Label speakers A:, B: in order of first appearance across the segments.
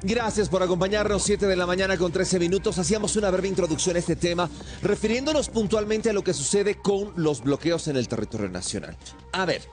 A: Gracias por acompañarnos, 7 de la mañana con 13 minutos. Hacíamos una breve introducción a este tema, refiriéndonos puntualmente a lo que sucede con los bloqueos en el territorio nacional. A ver,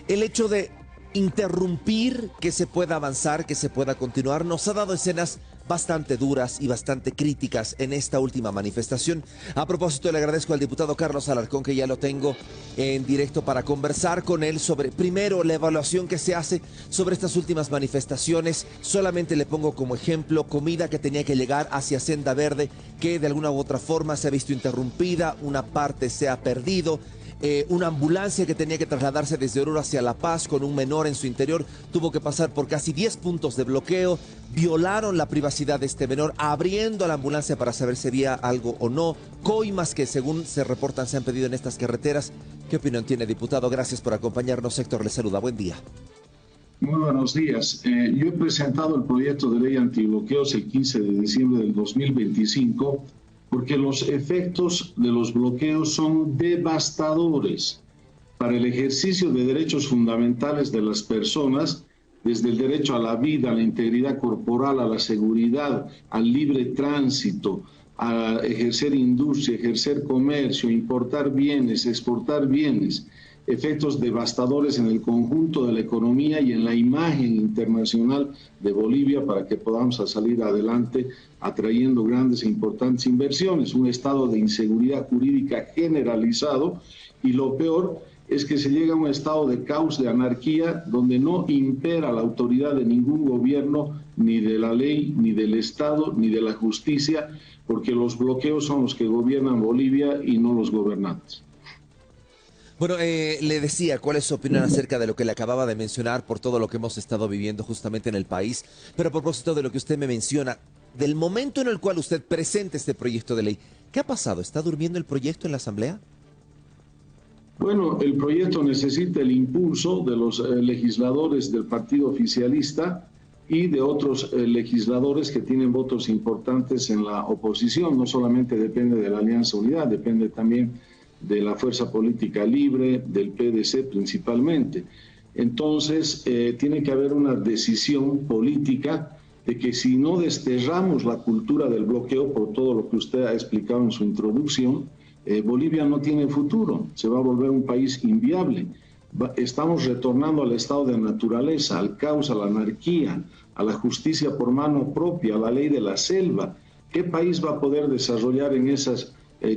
A: el hecho de interrumpir que se pueda avanzar, que se pueda continuar, nos ha dado escenas bastante duras y bastante críticas en esta última manifestación. A propósito, le agradezco al diputado Carlos Alarcón, que ya lo tengo en directo para conversar con él sobre, primero, la evaluación que se hace sobre estas últimas manifestaciones. Solamente le pongo como ejemplo comida que tenía que llegar hacia Senda Verde, que de alguna u otra forma se ha visto interrumpida, una parte se ha perdido. Una ambulancia que tenía que trasladarse desde Oruro hacia La Paz con un menor en su interior tuvo que pasar por casi 10 puntos de bloqueo. Violaron la privacidad de este menor abriendo la ambulancia para saber si había algo o no. Coimas que, según se reportan, se han pedido en estas carreteras. ¿Qué opinión tiene, diputado? Gracias por acompañarnos. Héctor le saluda. Buen día.
B: Muy buenos días. Yo he presentado el proyecto de ley antibloqueos el 15 de diciembre del 2025 porque los efectos de los bloqueos son devastadores para el ejercicio de derechos fundamentales de las personas, desde el derecho a la vida, a la integridad corporal, a la seguridad, al libre tránsito, a ejercer industria, ejercer comercio, importar bienes, exportar bienes, efectos devastadores en el conjunto de la economía y en la imagen internacional de Bolivia para que podamos salir adelante atrayendo grandes e importantes inversiones, un estado de inseguridad jurídica generalizado y lo peor es que se llega a un estado de caos, de anarquía, donde no impera la autoridad de ningún gobierno, ni de la ley, ni del Estado, ni de la justicia, porque los bloqueos son los que gobiernan Bolivia y no los gobernantes.
A: Bueno, le decía, ¿cuál es su opinión acerca de lo que le acababa de mencionar por todo lo que hemos estado viviendo justamente en el país? Pero a propósito de lo que usted me menciona, del momento en el cual usted presenta este proyecto de ley, ¿qué ha pasado? ¿Está durmiendo el proyecto en la Asamblea?
B: Bueno, el proyecto necesita el impulso de los legisladores del partido oficialista y de otros legisladores que tienen votos importantes en la oposición. No solamente depende de la Alianza Unidad, depende también de la Fuerza Política Libre, del PDC principalmente. Entonces, tiene que haber una decisión política de que si no desterramos la cultura del bloqueo, por todo lo que usted ha explicado en su introducción, Bolivia no tiene futuro, se va a volver un país inviable. Estamos retornando al estado de naturaleza, al caos, a la anarquía, a la justicia por mano propia, a la ley de la selva. ¿Qué país va a poder desarrollar en esas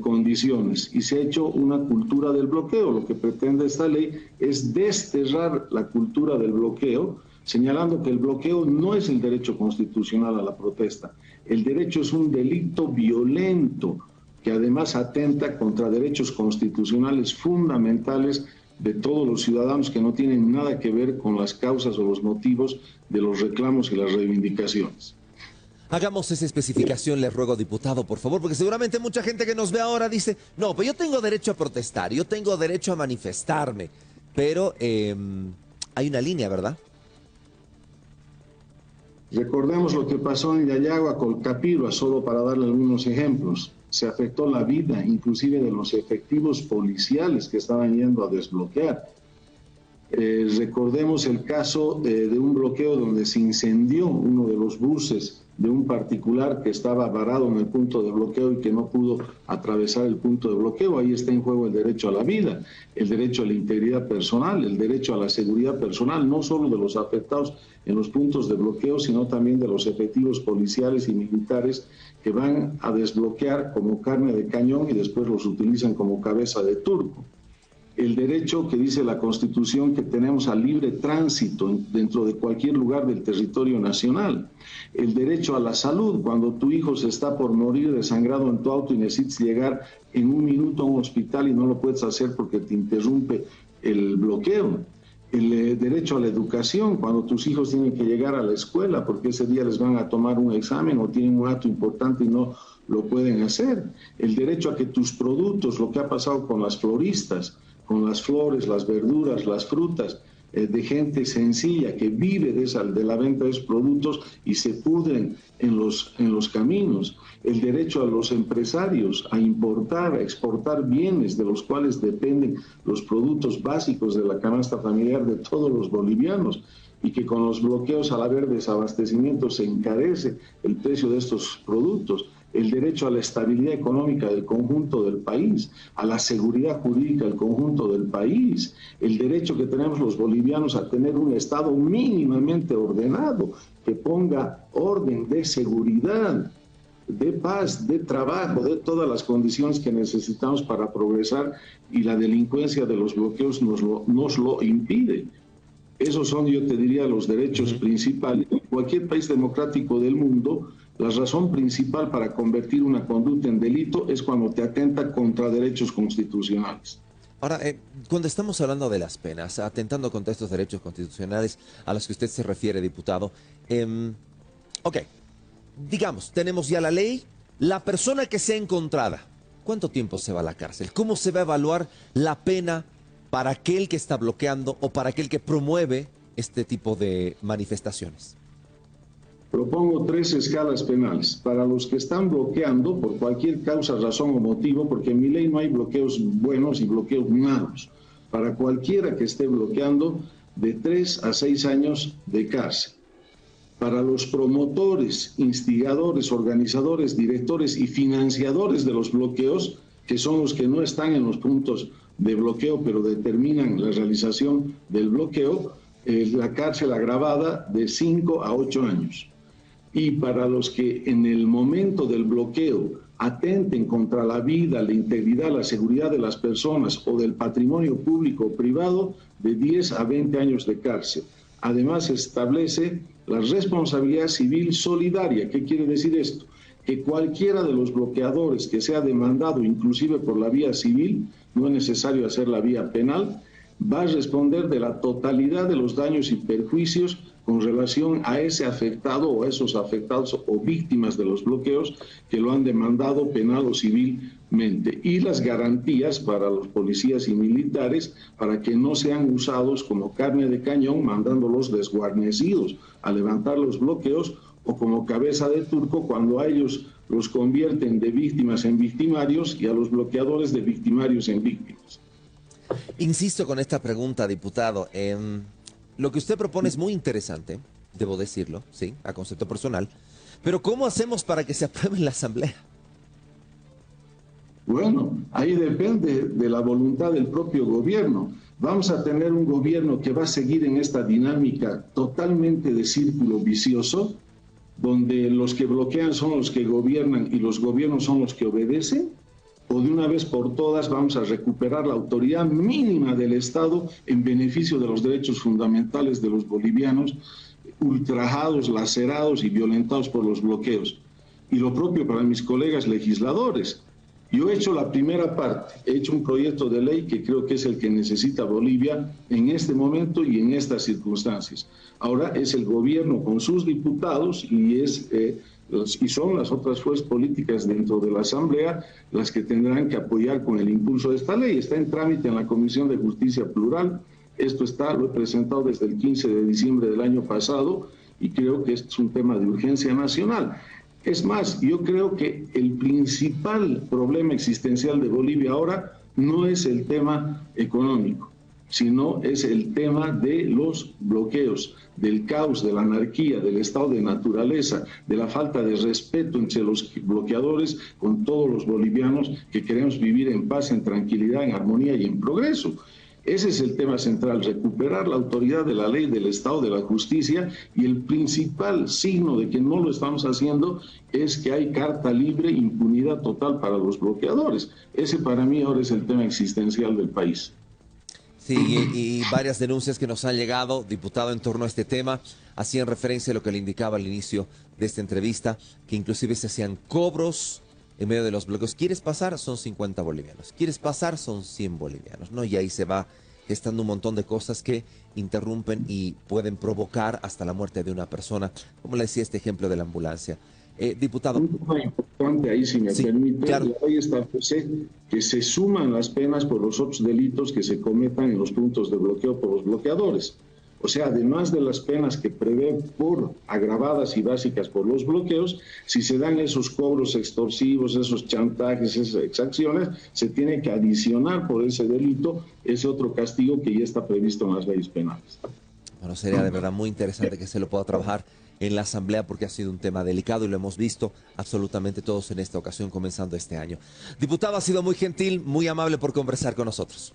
B: condiciones? Y se ha hecho una cultura del bloqueo. Lo que pretende esta ley es desterrar la cultura del bloqueo, señalando que el bloqueo no es el derecho constitucional a la protesta. El derecho es un delito violento que además atenta contra derechos constitucionales fundamentales de todos los ciudadanos que no tienen nada que ver con las causas o los motivos de los reclamos y las reivindicaciones.
A: Hagamos esa especificación, le ruego, diputado, por favor, porque seguramente mucha gente que nos ve ahora dice, no, pues yo tengo derecho a protestar, yo tengo derecho a manifestarme, pero hay una línea, ¿verdad?
B: Recordemos lo que pasó en Yayagua, Colcapirua, solo para darle algunos ejemplos. Se afectó la vida, inclusive de los efectivos policiales que estaban yendo a desbloquear. Recordemos el caso de un bloqueo donde se incendió uno de los buses de un particular que estaba varado en el punto de bloqueo y que no pudo atravesar el punto de bloqueo. Ahí está en juego el derecho a la vida, el derecho a la integridad personal, el derecho a la seguridad personal, no solo de los afectados en los puntos de bloqueo, sino también de los efectivos policiales y militares que van a desbloquear como carne de cañón y después los utilizan como cabeza de turco. El derecho que dice la Constitución que tenemos al libre tránsito dentro de cualquier lugar del territorio nacional. El derecho a la salud, cuando tu hijo se está por morir desangrado en tu auto y necesitas llegar en un minuto a un hospital y no lo puedes hacer porque te interrumpe el bloqueo. El derecho a la educación, cuando tus hijos tienen que llegar a la escuela porque ese día les van a tomar un examen o tienen un acto importante y no lo pueden hacer. El derecho a que tus productos, lo que ha pasado con las floristas, con las flores, las verduras, las frutas, de gente sencilla que vive de la venta de esos productos y se pudren en los caminos. El derecho a los empresarios a importar, a exportar bienes de los cuales dependen los productos básicos de la canasta familiar de todos los bolivianos, y que con los bloqueos al haber desabastecimiento se encarece el precio de estos productos. El derecho a la estabilidad económica del conjunto del país, a la seguridad jurídica del conjunto del país, el derecho que tenemos los bolivianos a tener un Estado mínimamente ordenado, que ponga orden de seguridad, de paz, de trabajo, de todas las condiciones que necesitamos para progresar, y la delincuencia de los bloqueos nos lo impide. Esos son, yo te diría, los derechos principales. En cualquier país democrático del mundo, la razón principal para convertir una conducta en delito es cuando te atenta contra derechos constitucionales.
A: Ahora, cuando estamos hablando de las penas, atentando contra estos derechos constitucionales a los que usted se refiere, diputado, ok, digamos, tenemos ya la ley, la persona que sea encontrada, ¿cuánto tiempo se va a la cárcel? ¿Cómo se va a evaluar la pena para aquel que está bloqueando o para aquel que promueve este tipo de manifestaciones?
B: Propongo 3 escalas penales. Para los que están bloqueando por cualquier causa, razón o motivo, porque en mi ley no hay bloqueos buenos y bloqueos malos. Para cualquiera que esté bloqueando, de 3 a 6 años de cárcel. Para los promotores, instigadores, organizadores, directores y financiadores de los bloqueos, que son los que no están en los puntos de bloqueo, pero determinan la realización del bloqueo, la cárcel agravada de 5 a 8 años. Y para los que en el momento del bloqueo atenten contra la vida, la integridad, la seguridad de las personas o del patrimonio público o privado, de 10 a 20 años de cárcel. Además, se establece la responsabilidad civil solidaria. ¿Qué quiere decir esto? Que cualquiera de los bloqueadores que sea demandado, inclusive por la vía civil, no es necesario hacer la vía penal, va a responder de la totalidad de los daños y perjuicios con relación a ese afectado o a esos afectados o víctimas de los bloqueos que lo han demandado penal o civilmente. Y las garantías para los policías y militares para que no sean usados como carne de cañón, mandándolos desguarnecidos a levantar los bloqueos, o como cabeza de turco cuando a ellos los convierten de víctimas en victimarios y a los bloqueadores de victimarios en víctimas.
A: Insisto con esta pregunta, diputado. Lo que usted propone es muy interesante, debo decirlo, sí, a concepto personal, pero ¿cómo hacemos para que se apruebe en la Asamblea?
B: Bueno, ahí depende de la voluntad del propio gobierno. Vamos a tener un gobierno que va a seguir en esta dinámica totalmente de círculo vicioso, donde los que bloquean son los que gobiernan y los gobiernos son los que obedecen, o de una vez por todas vamos a recuperar la autoridad mínima del Estado en beneficio de los derechos fundamentales de los bolivianos, ultrajados, lacerados y violentados por los bloqueos. Y lo propio para mis colegas legisladores. Yo he hecho la primera parte, he hecho un proyecto de ley que creo que es el que necesita Bolivia en este momento y en estas circunstancias. Ahora es el gobierno con sus diputados y son las otras fuerzas políticas dentro de la Asamblea las que tendrán que apoyar con el impulso de esta ley. Está en trámite en la Comisión de Justicia Plural. Esto lo he presentado desde el 15 de diciembre del año pasado y creo que este es un tema de urgencia nacional. Es más, yo creo que el principal problema existencial de Bolivia ahora no es el tema económico, sino es el tema de los bloqueos, del caos, de la anarquía, del estado de naturaleza, de la falta de respeto entre los bloqueadores con todos los bolivianos que queremos vivir en paz, en tranquilidad, en armonía y en progreso. Ese es el tema central, recuperar la autoridad de la ley, del Estado, de la justicia, y el principal signo de que no lo estamos haciendo es que hay carta libre, impunidad total para los bloqueadores. Ese para mí ahora es el tema existencial del país.
A: Sí, y varias denuncias que nos han llegado, diputado, en torno a este tema, hacían referencia a lo que le indicaba al inicio de esta entrevista, que inclusive se hacían cobros en medio de los bloqueos. ¿Quieres pasar? Son 50 bolivianos. ¿Quieres pasar? Son 100 bolivianos, ¿no? Y ahí se va gestando un montón de cosas que interrumpen y pueden provocar hasta la muerte de una persona, como le decía este ejemplo de la ambulancia. Diputado.
B: Un tema importante ahí, si me permite, claro. La ley establece que se suman las penas por los otros delitos que se cometan en los puntos de bloqueo por los bloqueadores. O sea, además de las penas que prevé por agravadas y básicas por los bloqueos, si se dan esos cobros extorsivos, esos chantajes, esas exacciones, se tiene que adicionar por ese delito ese otro castigo que ya está previsto en las leyes penales.
A: Bueno, sería de verdad muy interesante que se lo pueda trabajar en la Asamblea porque ha sido un tema delicado y lo hemos visto absolutamente todos en esta ocasión comenzando este año. Diputado, ha sido muy gentil, muy amable por conversar con nosotros.